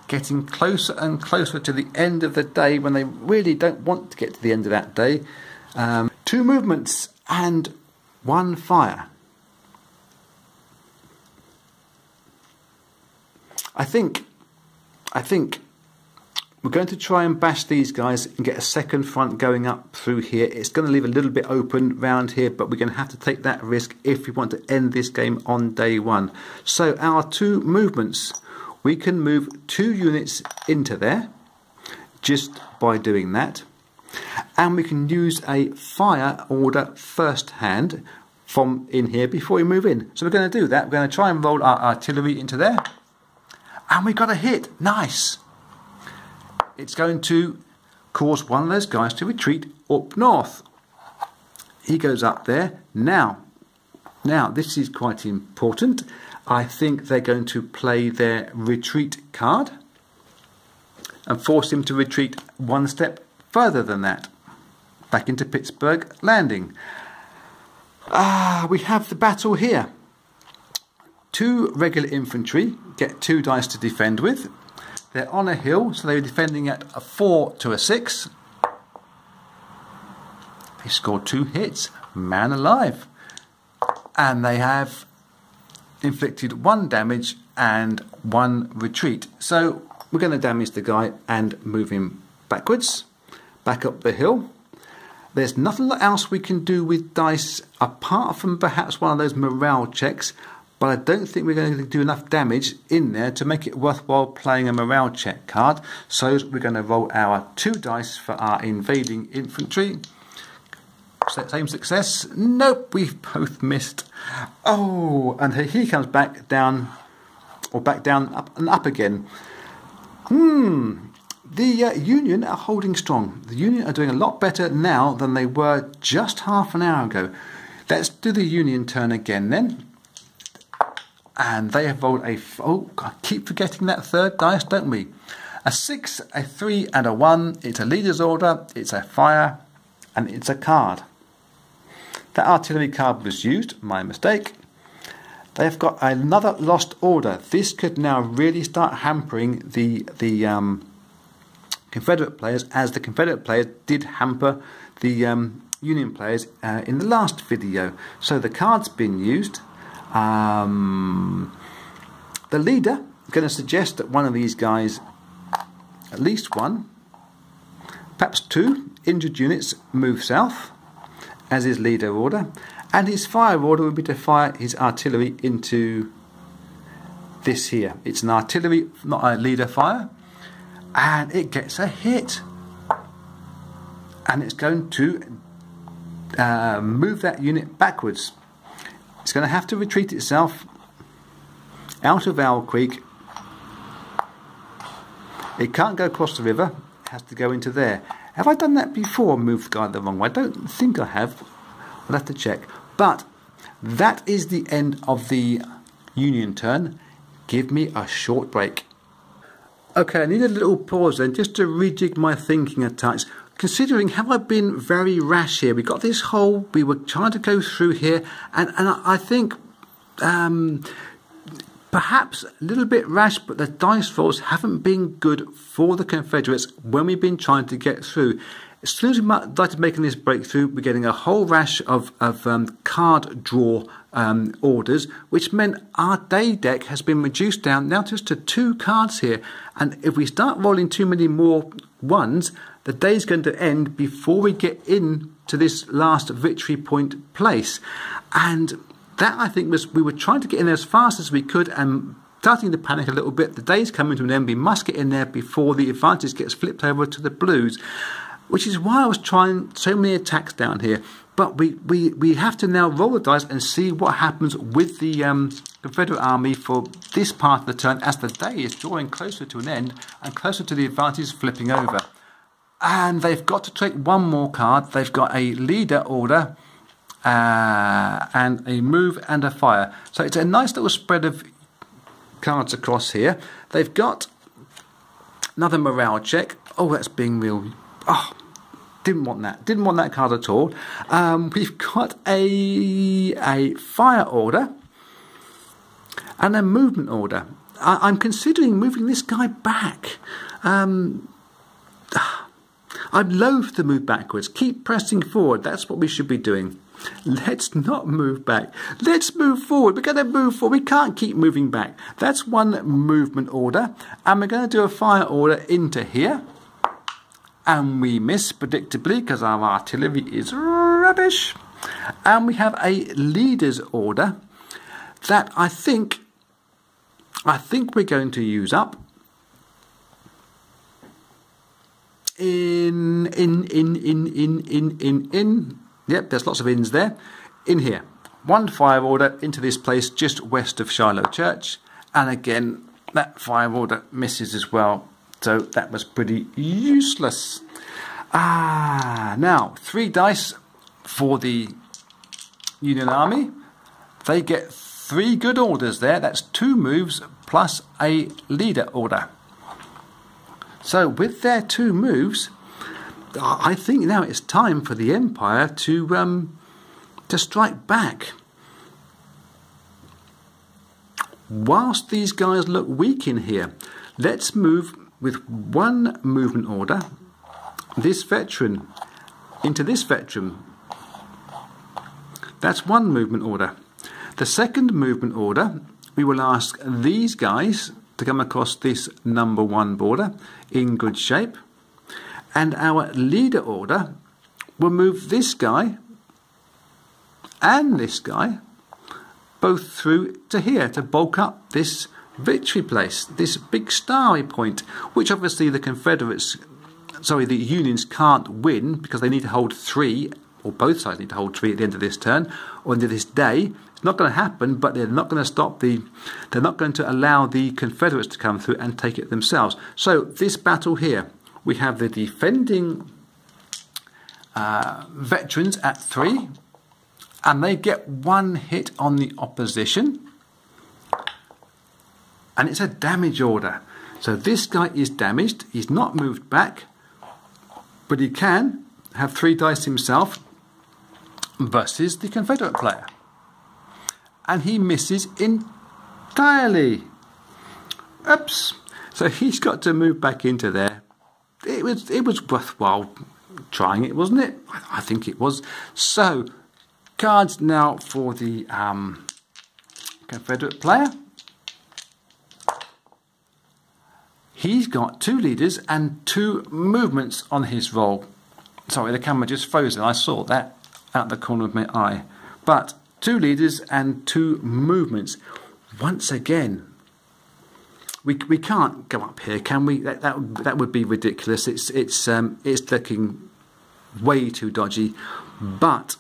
Getting closer and closer to the end of the day when they really don't want to get to the end of that day. 2 movements and 1 fire. I think we're going to try and bash these guys and get a second front going up through here. It's going to leave a little bit open round here, but we're going to have to take that risk if we want to end this game on day 1. So our 2 movements, we can move 2 units into there just by doing that. And we can use a fire order first hand from in here before we move in. So we're going to do that. We're going to try and roll our artillery into there. And we got a hit. Nice. It's going to cause one of those guys to retreat up north. He goes up there. Now this is quite important. I think they're going to play their retreat card and force him to retreat 1 step further than that, back into Pittsburgh Landing. We have the battle here. 2 regular infantry get 2 dice to defend with. They're on a hill, so they're defending at a 4 to a 6. They scored 2 hits, man alive. And they have inflicted 1 damage and 1 retreat. So we're going to damage the guy and move him backwards, back up the hill. There's nothing else we can do with dice apart from perhaps one of those morale checks, but I don't think we're going to do enough damage in there to make it worthwhile playing a morale check card. So we're going to roll our 2 dice for our invading infantry. Same success. Nope, we've both missed. Oh, and he comes back down, or back down up and up again. The Union are holding strong. The Union are doing a lot better now than they were just half an hour ago. Let's do the Union turn again then. And they have rolled a... Oh, I keep forgetting that 3rd dice, don't we? A 6, a 3 and a 1. It's a leader's order, it's a fire, and it's a card. That artillery card was used, my mistake. They've got another lost order. This could now really start hampering the Confederate players, as the Confederate players did hamper the Union players in the last video. So the card's been used. The leader is going to suggest that one of these guys, at least 1, perhaps 2 injured units move south as his leader order, and his fire order would be to fire his artillery into this here. It's an artillery, not a leader fire, and it gets a hit, and it's going to move that unit backwards. It's going to have to retreat itself out of Owl Creek. It can't go across the river, it has to go into there. Have I done that before, moved the guy the wrong way? I don't think I have. I'll have to check. But that is the end of the Union turn. Give me a short break. Okay, I need a little pause then just to rejig my thinking a touch. Considering, have I been very rash here? We got this hole, we were trying to go through here, and I think perhaps a little bit rash, but the dice rolls haven't been good for the Confederates when we've been trying to get through. As soon as we started making this breakthrough, we're getting a whole rash of card draw orders, which meant our day deck has been reduced down now just to 2 cards here. And if we start rolling too many more 1s, the day's going to end before we get in to this last victory point place. And that, I think, was, we were trying to get in there as fast as we could and starting to panic a little bit. The day's coming to an end. We must get in there before the advantage gets flipped over to the Blues, which is why I was trying so many attacks down here. But we have to now roll the dice and see what happens with the Confederate army for this part of the turn as the day is drawing closer to an end and closer to the advantage flipping over. And they've got to take 1 more card. They've got a leader order and a move and a fire. So it's a nice little spread of cards across here. They've got another morale check. Oh, that's being real. Oh, didn't want that. Didn't want that card at all. We've got a fire order and a movement order. I'm considering moving this guy back. I'm loath to move backwards. Keep pressing forward. That's what we should be doing. Let's not move back. Let's move forward. We're going to move forward. We can't keep moving back. That's one movement order. And we're going to do a fire order into here. And we miss, predictably, because our artillery is rubbish. And we have a leader's order that I think we're going to use up in. Yep, there's lots of ins there. In here. One fire order into this place just west of Shiloh Church. And again, that fire order misses as well. So that was pretty useless. Now, 3 dice for the Union Army. They get 3 good orders there. That's 2 moves plus a leader order. So with their 2 moves, I think now it's time for the Empire to strike back. Whilst these guys look weak in here, let's move with 1 movement order this veteran into this veteran. That's 1 movement order. The second movement order, we will ask these guys to come across this number 1 border in good shape. And our leader order will move this guy and this guy both through to here to bulk up this victory place, this big starry point, which obviously the the Unions can't win because they need to hold 3, or both sides need to hold 3 at the end of this turn or end of this day. It's not going to happen, but they're not going to they're not going to allow the Confederates to come through and take it themselves. So this battle here, we have the defending veterans at 3, and they get 1 hit on the opposition, and it's a damage order. So this guy is damaged. He's not moved back, but he can have 3 dice himself versus the Confederate player, and he misses entirely. Oops. So he's got to move back into there. It was worthwhile trying it, wasn't it? I think it was. So, cards now for the Confederate player. He's got 2 leaders and 2 movements on his roll. Sorry, the camera just froze and I saw that out the corner of my eye. But 2 leaders and 2 movements. Once again, we can't go up here, can we? That would be ridiculous. It's looking way too dodgy. But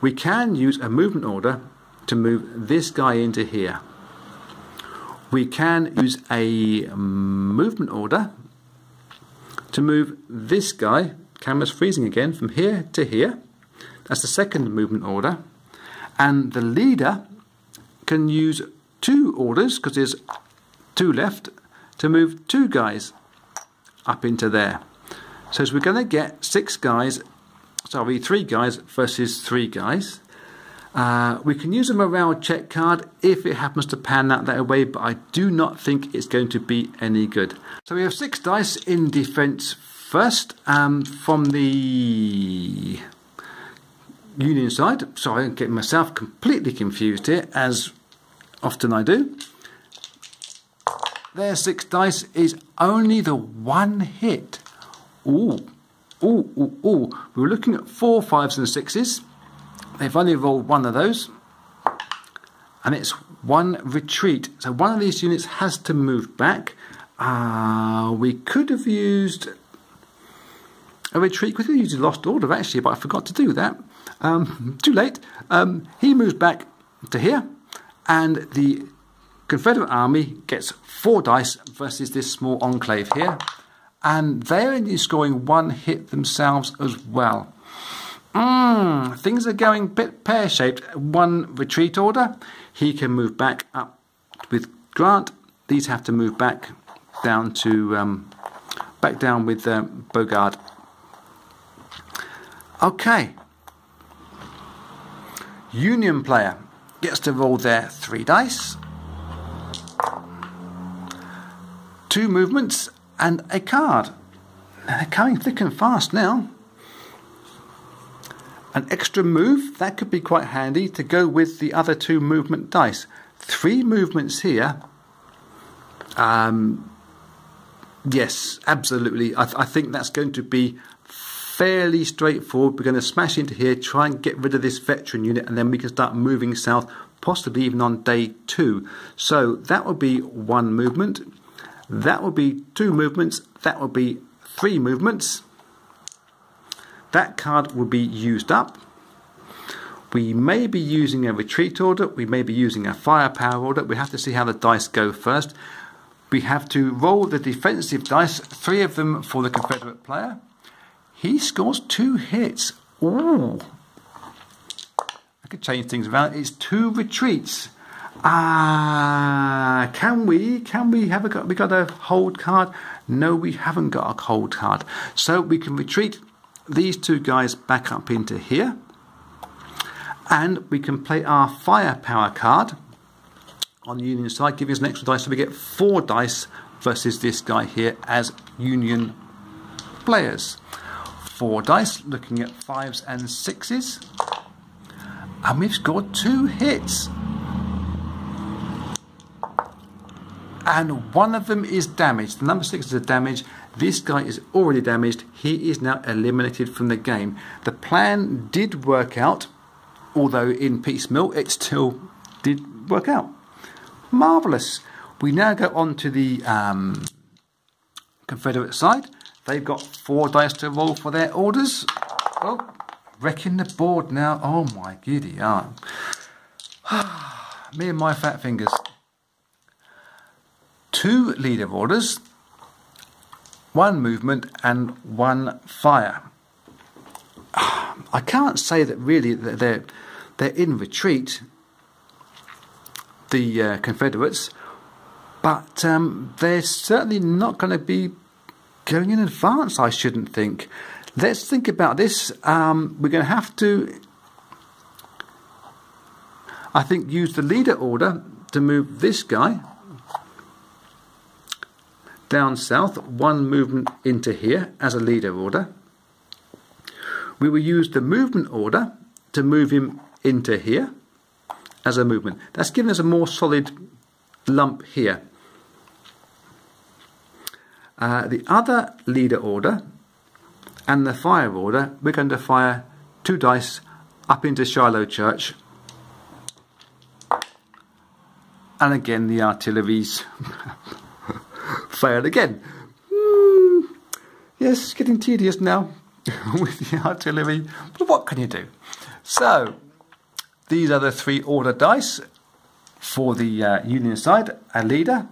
we can use a movement order to move this guy into here. We can use a movement order to move this guy, camera's freezing again, from here to here. That's the second movement order. And the leader can use 2 orders, because there's 2 left, to move 2 guys up into there. So we're going to get 3 guys versus 3 guys. We can use a morale check card if it happens to pan out that way, but I do not think it's going to be any good. So we have 6 dice in defence first from the Union side. Sorry, I'm getting myself completely confused here, as often I do. Their 6 dice is only the 1 hit. Ooh. We were looking at 4 5s and 6s. They've only rolled 1 of those. And it's 1 retreat. So one of these units has to move back. We could have used a retreat. We could have used a lost order actually, but I forgot to do that. Too late. He moves back to here. And the Confederate army gets 4 dice versus this small enclave here. And they're only scoring 1 hit themselves as well. Things are going a bit pear-shaped. 1 retreat order. He can move back up with Grant. These have to move back down to back down with Bogard. Okay. Union player gets to roll their 3 dice. 2 movements and a card. They're coming thick and fast now. An extra move, that could be quite handy to go with the other 2 movement dice. 3 movements here. Yes, absolutely. I think that's going to be fairly straightforward. We're going to smash into here, try and get rid of this veteran unit, and then we can start moving south, possibly even on day 2. So that would be 1 movement. That would be 2 movements. That would be 3 movements. That card will be used up. We may be using a retreat order. We may be using a firepower order. We have to see how the dice go first. We have to roll the defensive dice, 3 of them for the Confederate player. He scores 2 hits. Ooh. I could change things around. It's 2 retreats. Can we have we got a hold card? No, we haven't got a hold card. So we can retreat these 2 guys back up into here. And we can play our firepower card on the Union side, giving us an extra dice, so we get 4 dice versus this guy here as Union players. 4 dice, looking at 5s and 6s, and we've scored 2 hits, and 1 of them is damaged. The number 6 is a damage. This guy is already damaged. He is now eliminated from the game. The plan did work out, although in piecemeal it still did work out. Marvellous. We now go on to the Confederate side. They've got 4 dice to roll for their orders. Oh, wrecking the board now. Oh my giddy aunt. Me and my fat fingers. 2 leader orders, 1 movement and 1 fire. I can't say that really that they're in retreat, the Confederates, but they're certainly not going to be going in advance, I shouldn't think. Let's think about this. We're going to have to, I think, use the leader order to move this guy down south, 1 movement into here as a leader order. We will use the movement order to move him into here as a movement. That's giving us a more solid lump here. The other leader order and the fire order, we're going to fire 2 dice up into Shiloh Church. And again the artillery's failed again. Yes, it's getting tedious now with the artillery, but what can you do? So these are the 3 order dice for the Union side: a leader,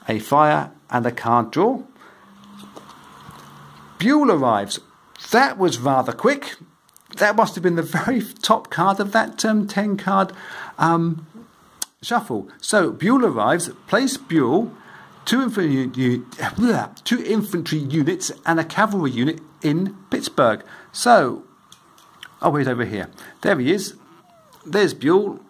a fire and a card draw. Buell arrives. That was rather quick. That must have been the very top card of that 10 card shuffle. So Buell arrives, place Buell, 2 infantry units and a cavalry unit in Pittsburgh. So, oh, he's over here. There he is. There's Buell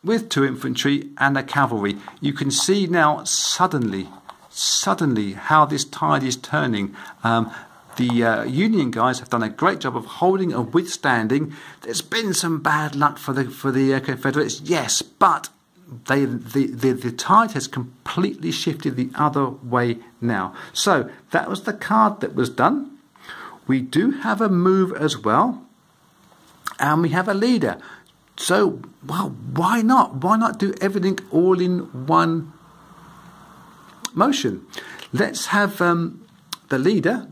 with 2 infantry and a cavalry. You can see now suddenly how this tide is turning. The Union guys have done a great job of holding and withstanding. There's been some bad luck for the Confederates, yes, but the tide has completely shifted the other way now. So that was the card that was done. We do have a move as well, and we have a leader. So, well, why not? Why not do everything all in one motion? Let's have the leader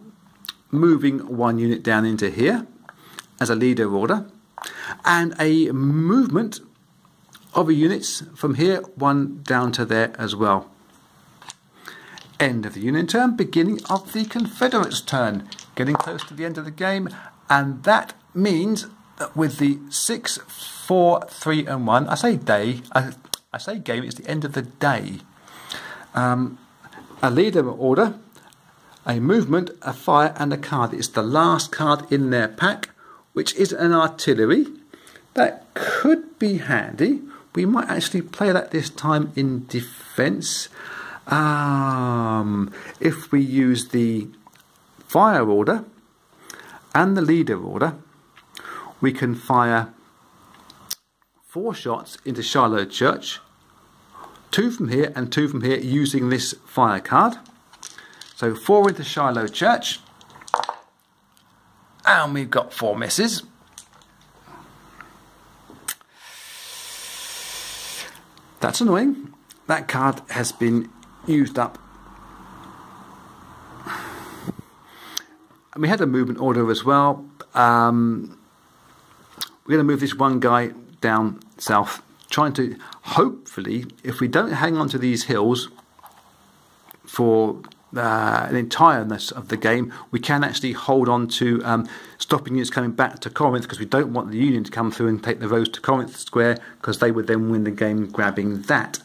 moving 1 unit down into here as a leader order, and a movement of units from here, 1 down to there as well. End of the Union turn, beginning of the Confederates' turn. Getting close to the end of the game, and that means that with the 6, 4, 3 and 1, I say day, I say game, it's the end of the day. A leader order, a movement, a fire and a card. It's the last card in their pack, which is an artillery. That could be handy. We might actually play that this time in defence. If we use the fire order and the leader order, we can fire 4 shots into Shiloh Church, 2 from here and 2 from here using this fire card. So 4 into Shiloh Church, and we've got 4 misses. That's annoying. That card has been used up. And we had a movement order as well. We're going to move this one guy down south, trying to, hopefully, if we don't hang on to these hills for the entireness of the game, we can actually hold on to stopping units coming back to Corinth, because we don't want the Union to come through and take the roads to Corinth Square, because they would then win the game grabbing that.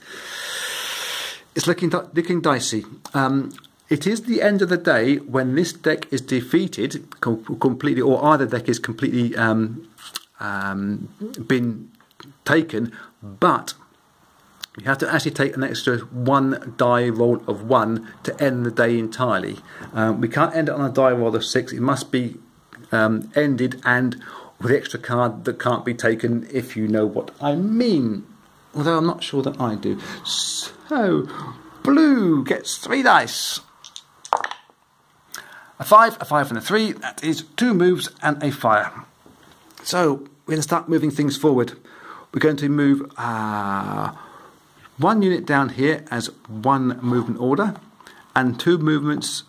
It's looking dicey. It is the end of the day when this deck is defeated completely, or either deck is completely been taken, but you have to actually take an extra 1 die roll of 1 to end the day entirely. We can't end it on a die roll of 6. It must be ended and with the extra card that can't be taken, if you know what I mean. Although I'm not sure that I do. So, blue gets 3 dice. A 5 and a 3. That is 2 moves and a fire. So, we're going to start moving things forward. We're going to move 1 unit down here as 1 movement order, and 2 units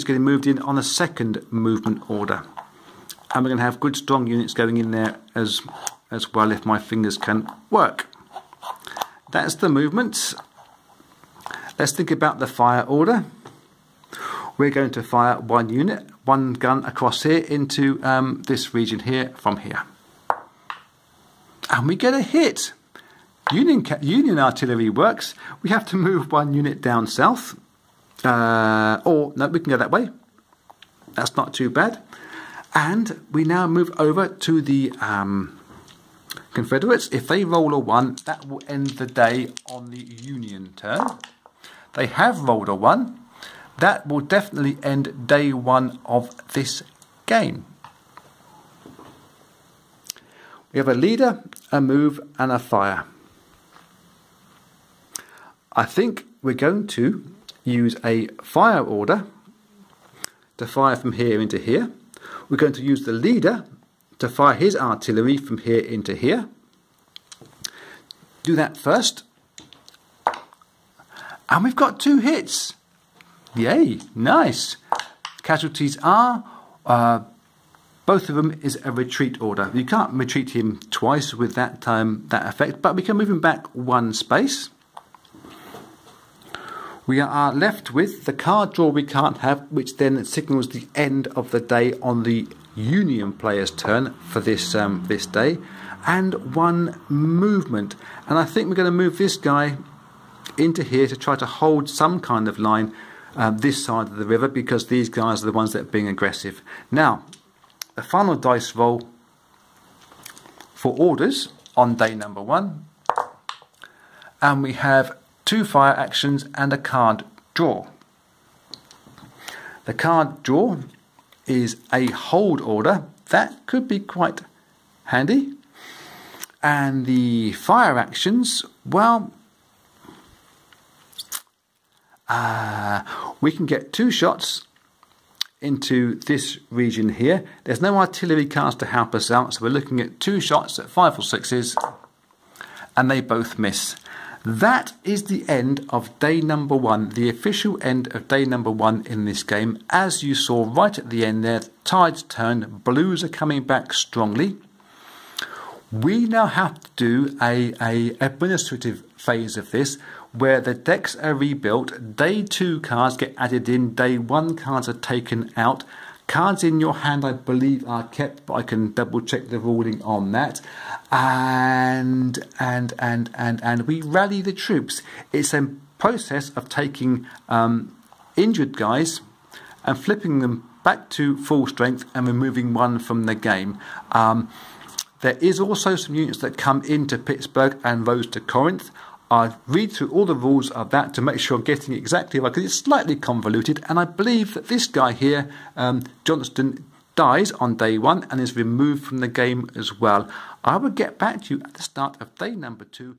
getting moved in on a 2nd movement order. And we're going to have good strong units going in there as well, if my fingers can work. That's the movements. Let's think about the fire order. We're going to fire 1 unit, 1 gun across here into this region here from here. And we get a hit. Union artillery works. We have to move 1 unit down south. Or, no, we can go that way. That's not too bad. And we now move over to the Confederates. If they roll a 1, that will end the day on the Union turn. They have rolled a 1. That will definitely end day 1 of this game. We have a leader, a move, and a fire. I think we're going to use a fire order to fire from here into here. We're going to use the leader to fire his artillery from here into here. Do that first. And we've got 2 hits. Yay, nice. Casualties are, both of them is a retreat order. You can't retreat him twice with that effect, but we can move him back 1 space. We are left with the card draw we can't have, which then signals the end of the day on the Union player's turn for this this day, and 1 movement. And I think we're going to move this guy into here to try to hold some kind of line this side of the river, because these guys are the ones that are being aggressive. Now, the final dice roll for orders on day number 1, and we have 2 fire actions and a card draw. The card draw is a hold order. That could be quite handy. And the fire actions, well, we can get 2 shots into this region here. There's no artillery cards to help us out, so we're looking at 2 shots at 5 or 6s, and they both miss. That is the end of day number 1, the official end of day number 1 in this game. As you saw right at the end there, tides turn, blues are coming back strongly. We now have to do a administrative phase of this, where the decks are rebuilt, day 2 cards get added in, day 1 cards are taken out. Cards in your hand, I believe, are kept, but I can double check the ruling on that. And we rally the troops. It's a process of taking injured guys and flipping them back to full strength and removing 1 from the game. There is also some units that come into Pittsburgh and roads to Corinth. I read through all the rules of that to make sure I'm getting it exactly right, because it's slightly convoluted, and I believe that this guy here, Johnston, dies on day 1 and is removed from the game as well. I will get back to you at the start of day number 2.